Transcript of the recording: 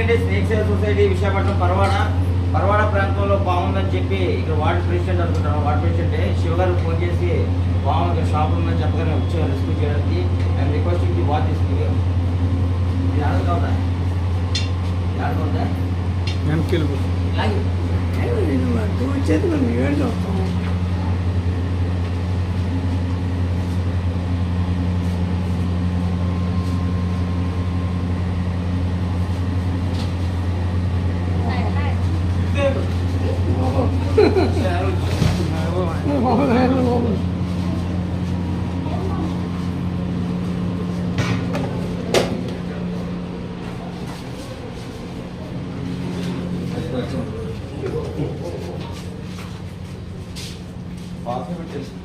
ఏంటంటే snake sale society Visakhapatnam Paravada ప్రాంతంలో బాగుందని చెప్పి ఇక్కడ వార్డు ప్రెసిడెంట్ అనుకుంటాను. వార్డు ప్రెసిడెంట్ శివ గారు ఫోన్ చేసి బాగుంది షాప్ ఉందని చెప్పగానే వచ్చాను రెస్క్యూ చేయడానికి. I'm requesting the watch this video. ఇది ఆడుతుందా ఆడుతుందా చేతులు ఏడు చూస్తాం. పాస్ తెలుసు